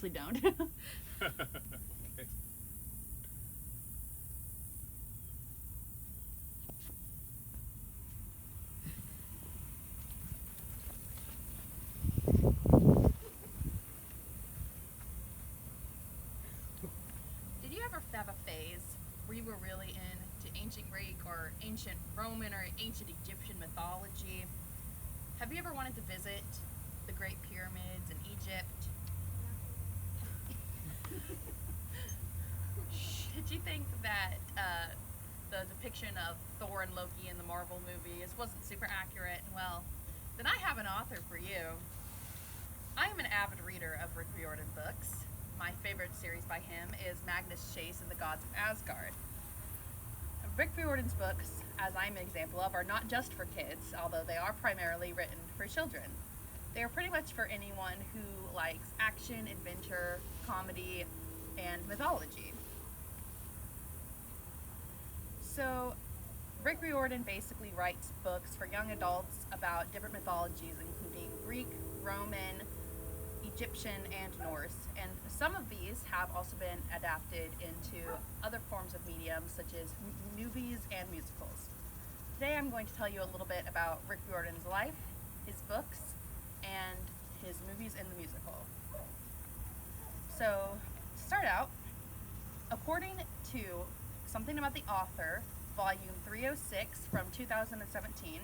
actually don't. Okay. Did you ever have a phase where you were really into ancient Greek or ancient Roman or ancient Egyptian mythology? Have you ever wanted to visit the Great Pyramids in Egypt? Did you think that the depiction of Thor and Loki in the Marvel movies wasn't super accurate? Well, then I have an author for you. I am an avid reader of Rick Riordan books. My favorite series by him is Magnus Chase and the Gods of Asgard. Rick Riordan's books, as I'm an example of, are not just for kids, although they are primarily written for children. They are pretty much for anyone who likes action, adventure, comedy, and mythology. So, Rick Riordan basically writes books for young adults about different mythologies, including Greek, Roman, Egyptian, and Norse. And some of these have also been adapted into other forms of mediums, such as movies and musicals. Today I'm going to tell you a little bit about Rick Riordan's life, his books, and his movies and the musical. So, to start out, according to Something About the Author, volume 306 from 2017,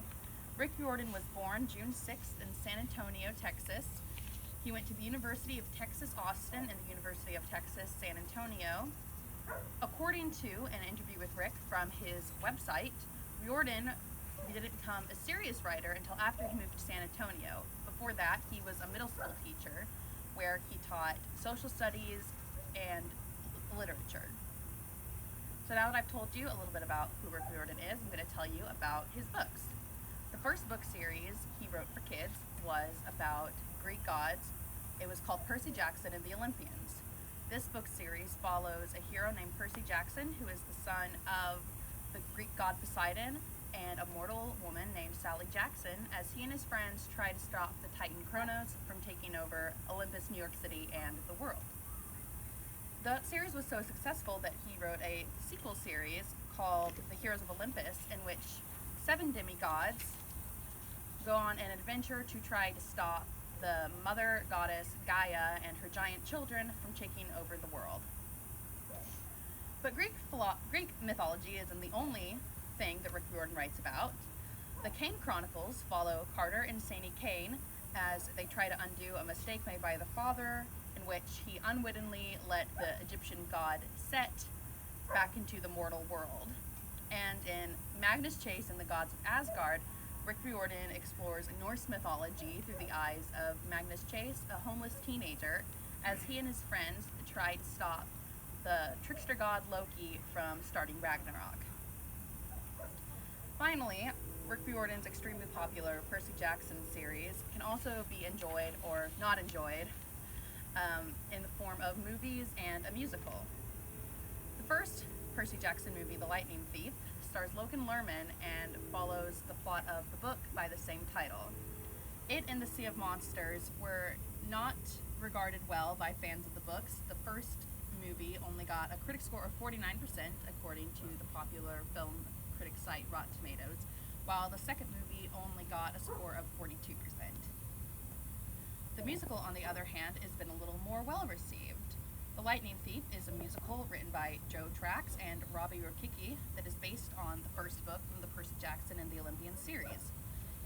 Rick Riordan was born June 6th in San Antonio, Texas. He went to the University of Texas Austin and the University of Texas San Antonio. According to an interview with Rick from his website, Riordan didn't become a serious writer until after he moved to San Antonio. Before that, he was a middle school teacher where he taught social studies and literature. So now that I've told you a little bit about who Rick Riordan is, I'm going to tell you about his books. The first book series he wrote for kids was about Greek gods. It was called Percy Jackson and the Olympians. This book series follows a hero named Percy Jackson, who is the son of the Greek god Poseidon and a mortal woman named Sally Jackson, as he and his friends try to stop the Titan Kronos from taking over Olympus, New York City, and the world. The series was so successful that he wrote a sequel series called The Heroes of Olympus, in which 7 demigods go on an adventure to try to stop the mother goddess Gaia and her giant children from taking over the world. But Greek mythology isn't the only thing that Rick Riordan writes about. The Kane Chronicles follow Carter and Sani Kane as they try to undo a mistake made by the father, in which he unwittingly let the Egyptian god Set back into the mortal world. And in Magnus Chase and the Gods of Asgard, Rick Riordan explores Norse mythology through the eyes of Magnus Chase, a homeless teenager, as he and his friends try to stop the trickster god Loki from starting Ragnarok. Finally, Rick Riordan's extremely popular Percy Jackson series can also be enjoyed or not enjoyed in the form of movies and a musical. The first Percy Jackson movie, The Lightning Thief, stars Logan Lerman and follows the plot of the book by the same title. It and The Sea of Monsters were not regarded well by fans of the books. The first movie only got a critic score of 49%, according to the popular film critic site Rotten Tomatoes, while the second movie only got a score of 42%. The musical, on the other hand, has been a little more well received. The Lightning Thief is a musical written by Joe Trax and Robbie Rokicki that is based on the first book from the Percy Jackson and the Olympian series.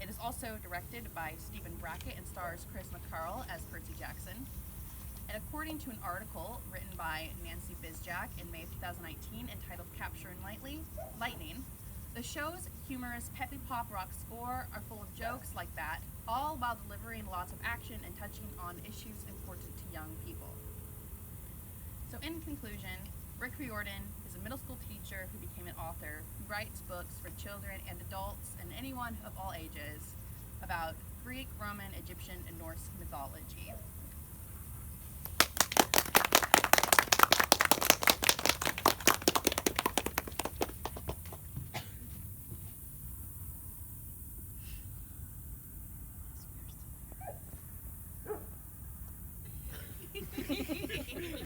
It is also directed by Stephen Brackett and stars Chris McCarl as Percy Jackson. And according to an article written by Nancy Bizjack in May of 2019 entitled Capturing Lightning, the show's humorous peppy pop rock score are full of jokes like that, all while delivering lots of action and touching on issues important to young people. So in conclusion, Rick Riordan is a middle school teacher who became an author who writes books for children and adults and anyone of all ages about Greek, Roman, Egyptian, and Norse mythology.